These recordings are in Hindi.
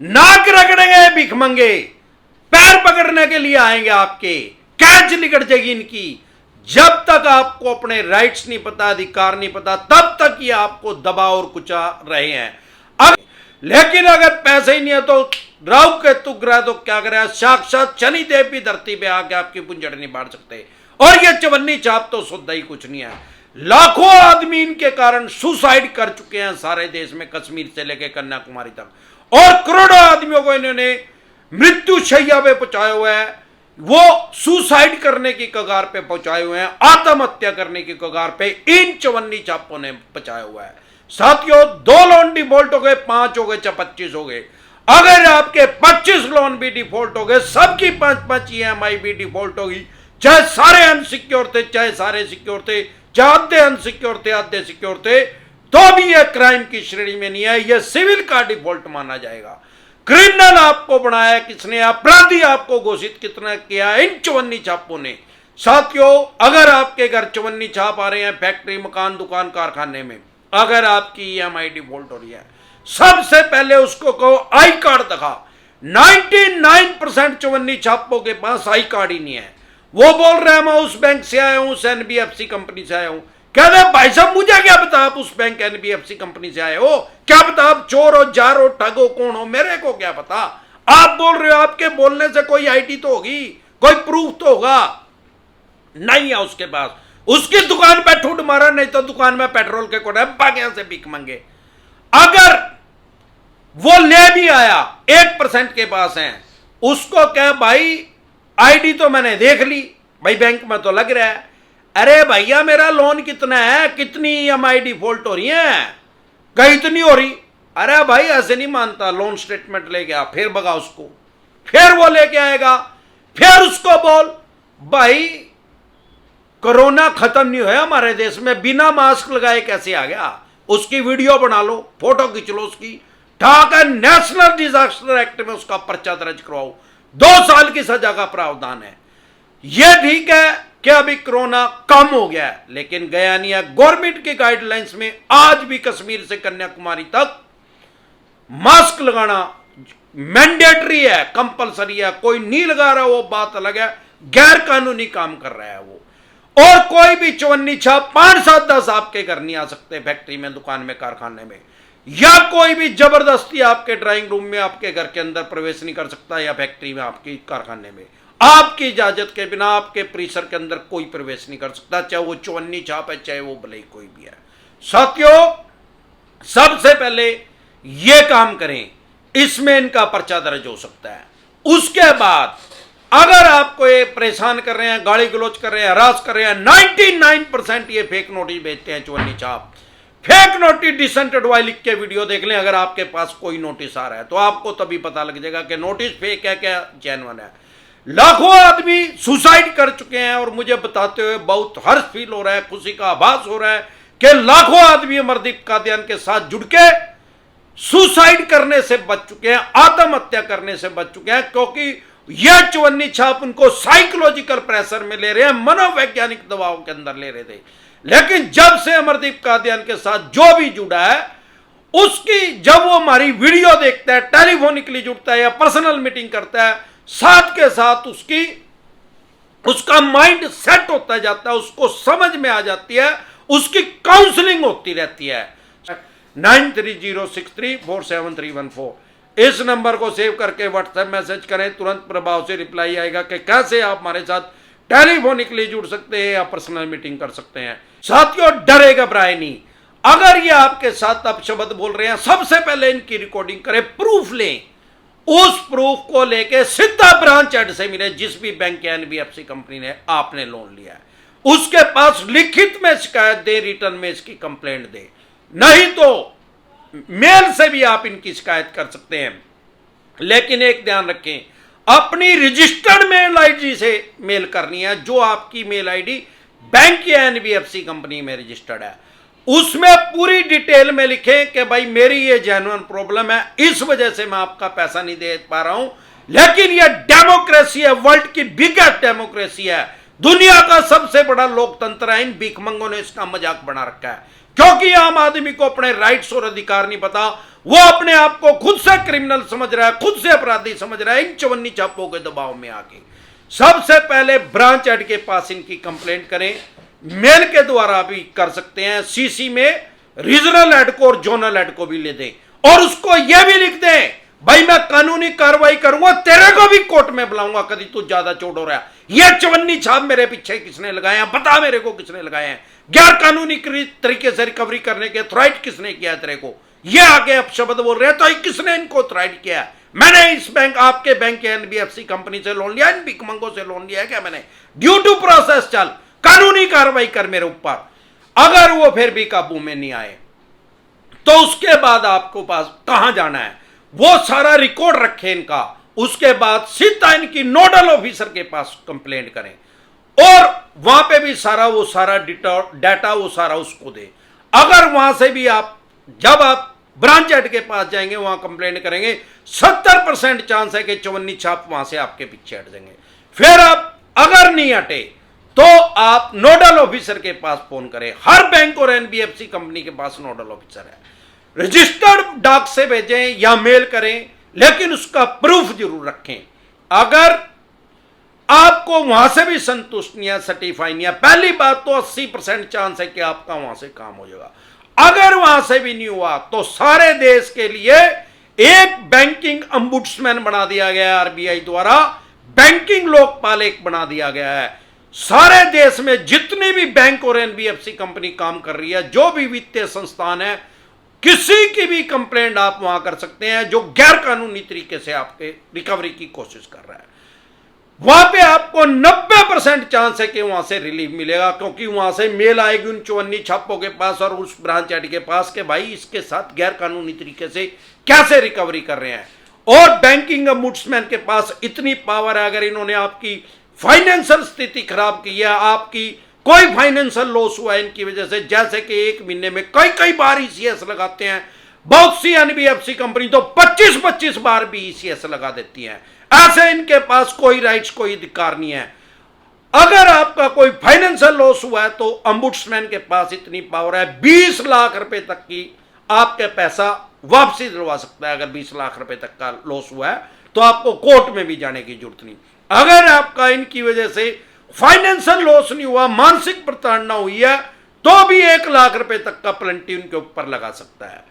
नाक रगड़ेंगे भिखमंगे, पैर पकड़ने के लिए आएंगे आपके, कैच निकट जाएगी इनकी। जब तक आपको अपने राइट्स नहीं पता, अधिकार नहीं पता, तब तक ये आपको दबा और कुचा रहे हैं। लेकिन अगर पैसे ही नहीं है तो राहु केतु ग्रह तो क्या करे, साक्षात शनिदेव भी धरती पे आके आपकी पुंजड़ नहीं बांट सकते। और ये चवन्नी छाप तो शुद्ध ही कुछ नहीं है। लाखों आदमी इनके कारण सुसाइड कर चुके हैं सारे देश में, कश्मीर से लेकर कन्याकुमारी तक, और करोड़ों आदमियों को इन्होंने मृत्यु शैया पे पहुंचाया हुआ है, वो सुसाइड करने की कगार पे पहुंचाए हुए हैं, आत्महत्या करने की कगार पे इन चवन्नी छापों ने पहुंचाया हुआ है। साथियों, 2 लोन डिफॉल्ट हो गए, 5 हो गए, चाहे 25 हो गए। अगर आपके 25 लोन भी डिफॉल्ट हो गए, सबकी 5-5 EMI भी डिफॉल्ट होगी, चाहे सारे अनसिक्योर थे, चाहे सारे सिक्योर थे, चाहे आधे अनसिक्योर थे, आधे सिक्योर थे, तो भी यह क्राइम की श्रेणी में नहीं है, यह सिविल का डिफॉल्ट माना जाएगा। क्रिमिनल आपको बनाया किसने, अपराधी आपको घोषित कितना किया, इन चवन्नी छापों ने। साथियों, अगर आपके घर चवन्नी छाप आ रहे हैं, फैक्ट्री, मकान, दुकान, कारखाने में, अगर आपकी EMI डिफॉल्ट हो रही है, सबसे पहले उसको कहो आई कार्ड दिखा। 99% चवन्नी छापों के पास आई कार्ड ही नहीं है। वो बोल रहे हैं मैं उस बैंक से आया हूं, उस NBFC कंपनी से आया हूं। कह रहे भाई साहब मुझे क्या पता आप उस बैंक NBFC कंपनी से आए हो, क्या पता आप चोर हो, जार हो, ठग हो, कौन हो, मेरे को क्या पता। आप बोल रहे हो, आपके बोलने से कोई ID तो होगी, कोई प्रूफ तो होगा, नहीं है उसके पास। उसकी दुकान पे ठूठ मारा, नहीं तो दुकान में पेट्रोल के कोड़े भाग्य से भीख मांगे। अगर वो ले भी आया, 1% के पास है, उसको क्या भाई ID तो मैंने देख ली, भाई बैंक में तो लग रहा है। अरे भैया मेरा लोन कितना है, कितनी EMI डिफॉल्ट हो रही है, कहीं इतनी हो रही। अरे भाई ऐसे नहीं मानता, लोन स्टेटमेंट ले गया, फिर भगा उसको, फिर वो लेके आएगा, फिर उसको बोल भाई कोरोना खत्म नहीं हुआ हमारे देश में, बिना मास्क लगाए कैसे आ गया, उसकी वीडियो बना लो, फोटो खींच लो उसकी, ठाक है, नेशनल डिजास्टर एक्ट में उसका पर्चा दर्ज करवाओ, 2 साल की सजा का प्रावधान है। यह ठीक है कि अभी कोरोना कम हो गया है, लेकिन गया नहीं है। गवर्नमेंट की गाइडलाइंस में आज भी कश्मीर से कन्याकुमारी तक मास्क लगाना मैंडेटरी है, कंपलसरी है। कोई नहीं लगा रहा वो बात अलग है, गैर कानूनी काम कर रहा है वो। और कोई भी चवन्नी छाप 5-7-10 आपके घर नहीं आ सकते, फैक्ट्री में, दुकान में, कारखाने में, या कोई भी जबरदस्ती आपके ड्राइंग रूम में, आपके घर के अंदर प्रवेश नहीं कर सकता, या फैक्ट्री में, आपकी कारखाने में आपकी इजाजत के बिना, आपके परिसर के अंदर कोई प्रवेश नहीं कर सकता, चाहे वो चवन्नी छाप है, चाहे वो भले कोई भी है। साथियों, सबसे पहले ये काम करें, इसमें इनका पर्चा दर्ज हो सकता है। उसके बाद अगर आपको ये परेशान कर रहे हैं, गाली गलौज कर रहे हैं, हरास कर रहे हैं, 99% ये फेक नोटिस भेजते हैं चवन्नी छाप। फेक नोटिस डिसेंट एडवाइस लिख के वीडियो देख लें, अगर आपके पास कोई नोटिस आ रहा है तो आपको तभी पता लग जाएगा कि नोटिस फेक है क्या जेन्युइन है। लाखों आदमी सुसाइड कर चुके हैं, और मुझे बताते हुए बहुत हर्ष फील हो रहा है, खुशी का आभास हो रहा है कि लाखों आदमी अमरदीप कादियान के साथ जुड़ के सुसाइड करने से बच चुके हैं, आत्महत्या करने से बच चुके हैं, क्योंकि यह चवन्नी छाप उनको साइकोलॉजिकल प्रेशर में ले रहे हैं, मनोवैज्ञानिक दबाव के अंदर ले रहे थे। लेकिन जब से अमरदीप कादियान के साथ जो भी जुड़ा है, उसकी जब वो हमारी वीडियो देखता है, टेलीफोनिकली जुड़ता है या पर्सनल मीटिंग करता है, साथ के साथ उसका माइंड सेट होता जाता है, उसको समझ में आ जाती है, उसकी काउंसलिंग होती रहती है। 9306347314 इस नंबर को सेव करके व्हाट्सएप मैसेज करें, तुरंत प्रभाव से रिप्लाई आएगा कि कैसे आप हमारे साथ टेलीफोनिकली जुड़ सकते हैं या पर्सनल मीटिंग कर सकते हैं। साथियों, डरे घबराए नहीं। अगर ये आपके साथ अपशब्द बोल रहे हैं, सबसे पहले इनकी रिकॉर्डिंग करें, प्रूफ लें, उस प्रूफ को लेके सीधा ब्रांच हेड से मिले, जिस भी बैंक या NBFC कंपनी ने आपने लोन लिया है, उसके पास लिखित में शिकायत दे, रिटर्न में इसकी कंप्लेंट दे, नहीं तो मेल से भी आप इनकी शिकायत कर सकते हैं। लेकिन एक ध्यान रखें, अपनी रजिस्टर्ड मेल आईडी से मेल करनी है, जो आपकी मेल आईडी बैंक या NBFC कंपनी में रजिस्टर्ड है। उसमें पूरी डिटेल में लिखें कि भाई मेरी ये जेन्युइन प्रॉब्लम है, इस वजह से मैं आपका पैसा नहीं दे पा रहा हूं, लेकिन ये डेमोक्रेसी है, वर्ल्ड की बिगेस्ट डेमोक्रेसी है, दुनिया का सबसे बड़ा लोकतंत्र है, इन भीखमंगों ने इसका मजाक बना रखा है, क्योंकि आम आदमी को अपने राइट्स और अधिकार नहीं पता। वो अपने आप को खुद से क्रिमिनल समझ रहा है, खुद से अपराधी समझ रहा है, इन चवन्नी छापों के दबाव में आके। सबसे पहले ब्रांच हेड के पास इनकी कंप्लेंट करें, मेल के द्वारा भी कर सकते हैं, सीसी में रीजनल हेड को और जोनल हेड को भी ले दें, और उसको यह भी लिख दें, भाई मैं कानूनी कार्रवाई करूंगा, तेरे को भी कोर्ट में बुलाऊंगा कभी तू ज्यादा चोट हो रहा है। ये चवन्नी छाप मेरे पीछे किसने लगाए हैं, बता मेरे को किसने लगाए हैं, गैर कानूनी तरीके से रिकवरी करने के थ्राइट किसने किया है तेरे को, ये आगे अपशब्द बोल रहे हैं, तो किसने इनको थ्राइट किया है? मैंने इस बैंक, आपके बैंक के एनबीएफसी कंपनी से लोन लिया, इन भिखमंगों से लोन लिया है क्या मैंने? ड्यू टू प्रोसेस चल, कानूनी कार्रवाई कर मेरे ऊपर। अगर वो फिर भी काबू में नहीं आए तो उसके बाद आपको पास कहां जाना है, वो सारा रिकॉर्ड रखे इनका, उसके बाद सीधा इनकी नोडल ऑफिसर के पास कंप्लेंट करें, और वहां पे भी सारा डाटा वो सारा उसको दे। अगर वहां से भी आप, जब आप ब्रांच हेड के पास जाएंगे वहां कंप्लेंट करेंगे, 70% चांस है कि चवन्नी छाप वहां से आपके पीछे हट जाएंगे। फिर आप अगर नहीं हटे तो आप नोडल ऑफिसर के पास फोन करें। हर बैंक और एनबीएफसी कंपनी के पास नोडल ऑफिसर है, रजिस्टर्ड डाक से भेजें या मेल करें, लेकिन उसका प्रूफ जरूर रखें। अगर आपको वहां से भी संतुष्ट नहीं है, सर्टिफाई नहीं है, पहली बात तो 80% चांस है कि आपका वहां से काम हो जाएगा। अगर वहां से भी नहीं हुआ तो सारे देश के लिए एक बैंकिंग अंबुड्समैन बना दिया गया है आरबीआई द्वारा, बैंकिंग लोकपाल एक बना दिया गया है। सारे देश में जितनी भी बैंक और एनबीएफसी कंपनी काम कर रही है, जो भी वित्तीय संस्थान है, किसी की भी कंप्लेंट आप वहां कर सकते हैं जो गैर कानूनी तरीके से आपके रिकवरी की कोशिश कर रहा है। वहां पे आपको 90% चांस है कि वहां से रिलीफ मिलेगा, क्योंकि वहां से मेल आएगी उन चवन्नी छापों के पास और उस ब्रांच हेड के पास कि भाई इसके साथ गैर कानूनी तरीके से कैसे रिकवरी कर रहे हैं। और बैंकिंग ombudsman के पास इतनी पावर है, अगर इन्होंने आपकी फाइनेंशियल स्थिति खराब की है, आपकी कोई फाइनेंशियल लॉस हुआ है इनकी वजह से, जैसे कि एक महीने में कई बार ईसीएस लगाते हैं, बहुत सी एनबीएफसी कंपनी तो 25-25 बार भी ईसीएस लगा देती है। ऐसे इनके पास कोई राइट्स, कोई अधिकार नहीं है। अगर आपका कोई फाइनेंशियल लॉस हुआ है तो ombudsman के पास इतनी पावर है, 20 लाख रुपए तक की आपके पैसा वापसी दिलवा सकता है। अगर 20 लाख रुपए तक का लॉस हुआ है तो आपको कोर्ट में भी जाने की जरूरत नहीं। अगर आपका इनकी वजह से फाइनेंशियल लॉस नहीं हुआ, मानसिक प्रताड़ना हुई है, तो भी 1 लाख रुपए तक का पेनल्टी उनके ऊपर लगा सकता है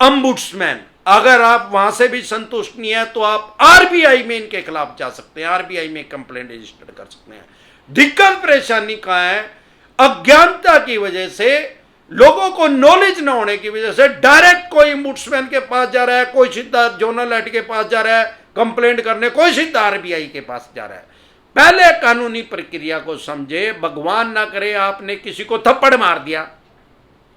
ombudsman। अगर आप वहां से भी संतुष्ट नहीं है तो आप आरबीआई में इनके खिलाफ जा सकते हैं, आरबीआई में कंप्लेंट रजिस्टर कर सकते हैं। दिक्कत परेशानी कहां है? अज्ञानता की वजह से, लोगों को नॉलेज ना होने की वजह से डायरेक्ट कोई ombudsman के पास जा रहा है, कोई सीधा जोनल हेड के पास जा रहा है कंप्लेंट करने, कोई सीधा आरबीआई के पास जा रहा है। पहले कानूनी प्रक्रिया को समझे। भगवान ना करे आपने किसी को थप्पड़ मार दिया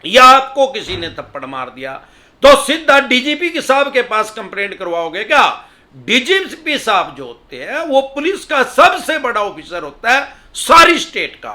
या आपको किसी ने थप्पड़ मार दिया तो सीधा डीजीपी साहब के पास कंप्लेंट करवाओगे क्या? डीजीपी साहब जो होते हैं वो पुलिस का सबसे बड़ा ऑफिसर होता है सारी स्टेट का।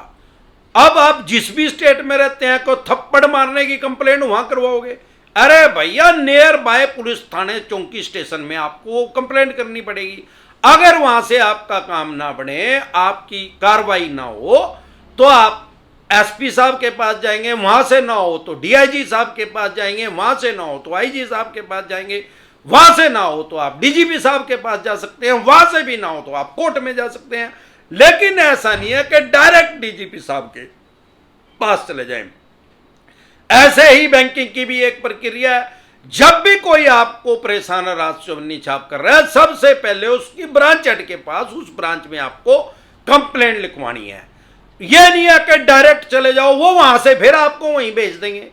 अब आप जिस भी स्टेट में रहते हैं को थप्पड़ मारने की कंप्लेंट वहां करवाओगे? अरे भैया, नियर बाय पुलिस थाने चौकी स्टेशन में आपको कंप्लेंट करनी पड़ेगी। अगर वहां से आपका काम ना बने, आपकी कार्रवाई ना हो, तो आप एसपी साहब के पास जाएंगे, वहां से ना हो तो डीआईजी साहब के पास जाएंगे, वहां से ना हो तो आईजी साहब के पास जाएंगे, वहां से ना हो तो आप डीजीपी साहब के पास जा सकते हैं, वहां से भी ना हो तो आप कोर्ट में जा सकते हैं। लेकिन ऐसा नहीं है कि डायरेक्ट डीजीपी साहब के पास चले जाएं। ऐसे ही बैंकिंग की भी एक प्रक्रिया है। जब भी कोई आपको परेशान चवन्नी छाप कर रहा है, सबसे पहले उसकी ब्रांच हेड के पास, उस ब्रांच में आपको कंप्लेंट लिखवानी है। यह नहीं है कि डायरेक्ट चले जाओ, वो वहां से फिर आपको वहीं भेज देंगे।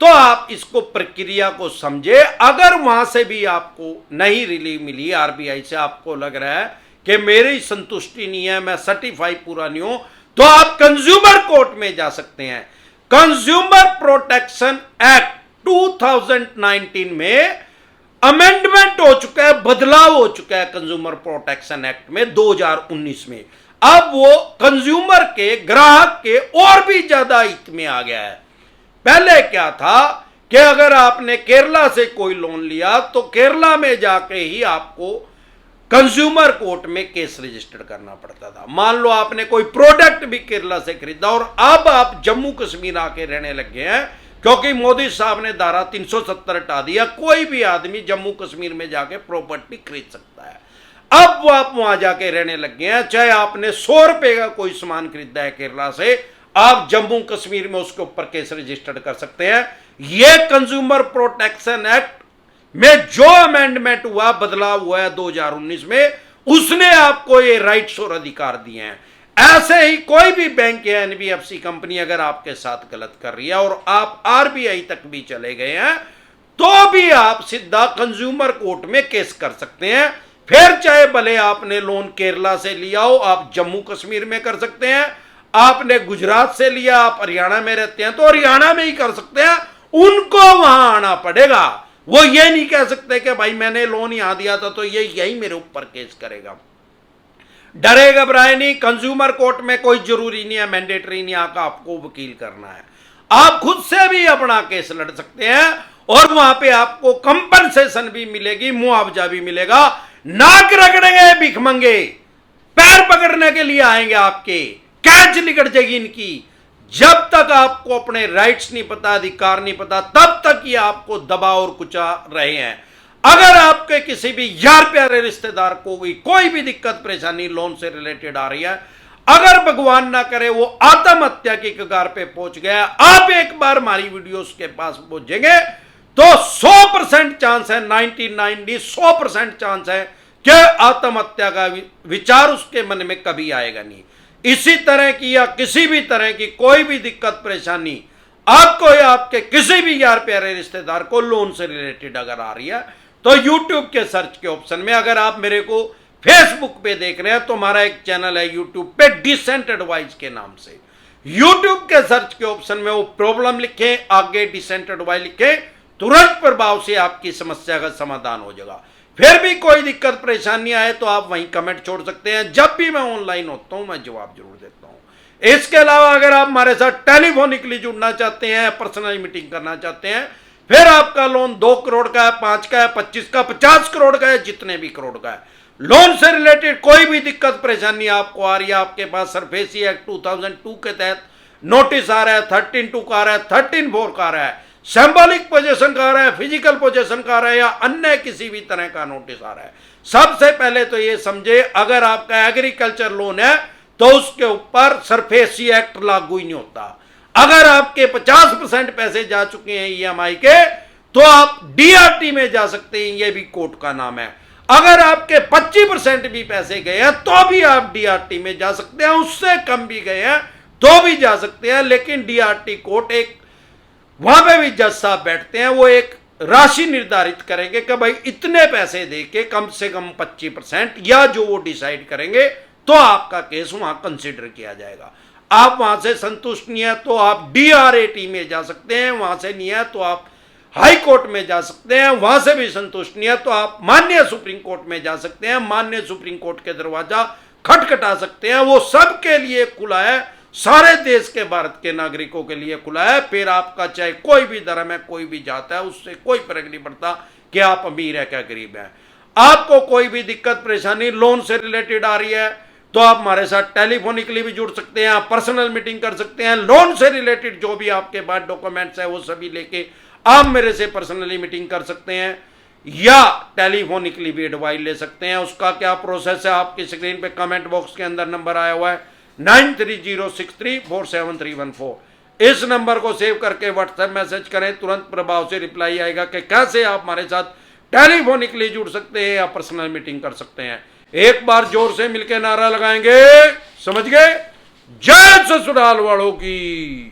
तो आप इसको प्रक्रिया को समझे। अगर वहां से भी आपको नहीं रिलीफ मिली आरबीआई से, आपको लग रहा है कि मेरी संतुष्टि नहीं है, मैं सर्टिफाई पूरा नहीं हूं, तो आप कंज्यूमर कोर्ट में जा सकते हैं। कंज्यूमर प्रोटेक्शन एक्ट 2019 में अमेंडमेंट हो चुका है, बदलाव हो चुका है कंज्यूमर प्रोटेक्शन एक्ट में 2019 में। अब वो कंज्यूमर के, ग्राहक के और भी ज्यादा हित में आ गया है। पहले क्या था कि अगर आपने केरला से कोई लोन लिया तो केरला में जाके ही आपको कंज्यूमर कोर्ट में केस रजिस्टर करना पड़ता था। मान लो आपने कोई प्रोडक्ट भी केरला से खरीदा और अब आप जम्मू कश्मीर आके रहने लग गए हैं, क्योंकि मोदी साहब ने धारा 370 हटा दिया, कोई भी आदमी जम्मू कश्मीर में जाके प्रॉपर्टी खरीद सकता है। अब वो आप वहां जाके रहने लग गए हैं, चाहे आपने 100 रुपए का कोई सामान खरीदा है केरला से, आप जम्मू कश्मीर में उसके ऊपर केस रजिस्टर्ड कर सकते हैं। यह कंज्यूमर प्रोटेक्शन एक्ट में जो अमेंडमेंट हुआ, बदलाव हुआ है 2019 में, उसने आपको ये राइट्स और अधिकार दिए हैं। ऐसे ही कोई भी बैंक या एनबीएफसी कंपनी अगर आपके साथ गलत कर रही है और आप आरबीआई तक भी चले गए हैं, तो भी आप सीधा कंज्यूमर कोर्ट में केस कर सकते हैं। फिर चाहे भले आपने लोन केरला से लिया हो, आप जम्मू कश्मीर में कर सकते हैं। आपने गुजरात से लिया, आप हरियाणा में रहते हैं तो हरियाणा में ही कर सकते हैं। उनको वहां आना पड़ेगा। वो ये नहीं कह सकते कि भाई मैंने लोन यहां दिया था तो ये यही मेरे ऊपर केस करेगा। डरे घबराए नहीं, कंज्यूमर कोर्ट में कोई जरूरी नहीं है, मैंडेटरी नहीं आका आपको वकील करना है। आप खुद से भी अपना केस लड़ सकते हैं और वहां पे आपको कंपनसेशन भी मिलेगी, मुआवजा भी मिलेगा। नाक रगड़ेंगे भिखमंगे, पैर पकड़ने के लिए आएंगे आपके, कैच निकट जाएगी इनकी। जब तक आपको अपने राइट्स नहीं पता, अधिकार नहीं पता, तब तक ये आपको दबा और कुचा रहे हैं। अगर आपके किसी भी यार प्यारे रिश्तेदार को कोई भी दिक्कत परेशानी लोन से रिलेटेड आ रही है, अगर भगवान ना करे वो आत्महत्या की कगार पे पहुंच गया, आप एक बार हमारी वीडियोस के पास पहुंचेंगे तो 100% चांस है, 100% चांस है कि आत्महत्या का विचार उसके मन में कभी आएगा नहीं। इसी तरह की या किसी भी तरह की कोई भी दिक्कत परेशानी आपको या आपके किसी भी यार प्यारे रिश्तेदार को लोन से रिलेटेड अगर आ रही है, तो YouTube के सर्च के ऑप्शन में, अगर आप मेरे को Facebook पे देख रहे हैं तो हमारा एक चैनल है YouTube पे डिसेंट एडवाइस के नाम से, YouTube के सर्च के ऑप्शन में वो प्रॉब्लम लिखें, आगे डिसेंट एडवाइस लिखें, तुरंत प्रभाव से आपकी समस्या का समाधान हो जाएगा। फिर भी कोई दिक्कत परेशानी आए तो आप वहीं कमेंट छोड़ सकते हैं। जब भी मैं ऑनलाइन होता हूं मैं जवाब जरूर देता हूं। इसके अलावा अगर आप हमारे साथ टेलीफोनिकली जुड़ना चाहते हैं, पर्सनल मीटिंग करना चाहते हैं, फिर आपका लोन 2 करोड़ का है, 5 का है, 25 का, 50 करोड़ का है, जितने भी करोड़ का है, लोन से रिलेटेड कोई भी दिक्कत परेशानी आपको आ रही है, आपके पास सरफेसी एक्ट 2002 के तहत नोटिस आ रहा है, 13(2) का आ रहा है, 13(4) का आ रहा है, सिंबॉलिक पोजीशन का आ रहा है, फिजिकल पोजीशन का आ रहा है, या अन्य किसी भी तरह का नोटिस आ रहा है, सबसे पहले तो ये समझे, अगर आपका एग्रीकल्चर लोन है तो उसके ऊपर सरफेसी एक्ट लागू ही नहीं होता। अगर आपके 50% पैसे जा चुके हैं ईएमआई के, तो आप डीआरटी में जा सकते हैं, ये भी कोर्ट का नाम है। अगर आपके 25% भी पैसे गए हैं तो भी आप डीआरटी में जा सकते हैं, उससे कम भी गए हैं तो भी जा सकते हैं। लेकिन डीआरटी कोर्ट एक, वहां पे भी जज साहब बैठते हैं, वो एक राशि निर्धारित करेंगे कि भाई इतने पैसे देके कम से कम 25%, या जो वो डिसाइड करेंगे, तो आपका केस वहां कंसिडर किया जाएगा। आप वहां से संतुष्ट नहीं है तो आप डीआरएटी में जा सकते हैं, वहां से नहीं है तो आप हाई कोर्ट में जा सकते हैं, वहां से भी संतुष्ट नहीं है तो आप माननीय सुप्रीम कोर्ट में जा सकते हैं, माननीय सुप्रीम कोर्ट के दरवाजा खटखटा सकते हैं। वो सबके लिए खुला है, सारे देश के भारत के नागरिकों के लिए खुला है। फिर आपका चाहे कोई भी धर्म है, कोई भी जात है, उससे कोई फर्क नहीं पड़ता कि आप अमीर है क्या गरीब है। आपको कोई भी दिक्कत परेशानी लोन से रिलेटेड आ रही है तो आप हमारे साथ टेलीफोनिकली भी जुड़ सकते हैं, आप पर्सनल मीटिंग कर सकते हैं। लोन से रिलेटेड जो भी आपके पास डॉक्यूमेंट्स है वो सभी लेके आप मेरे से पर्सनली मीटिंग कर सकते हैं, या टेलीफोनिकली भी एडवाइस ले सकते हैं। उसका क्या प्रोसेस है, आपकी स्क्रीन पे कमेंट बॉक्स के अंदर नंबर आया हुआ है 9306347314। इस नंबर को सेव करके व्हाट्सएप मैसेज करें, तुरंत प्रभाव से रिप्लाई आएगा कि कैसे आप हमारे साथ टेलीफोनिकली जुड़ सकते हैं या पर्सनल मीटिंग कर सकते हैं। एक बार जोर से मिलकर नारा लगाएंगे, समझ गए? जय ससुराल वालों की।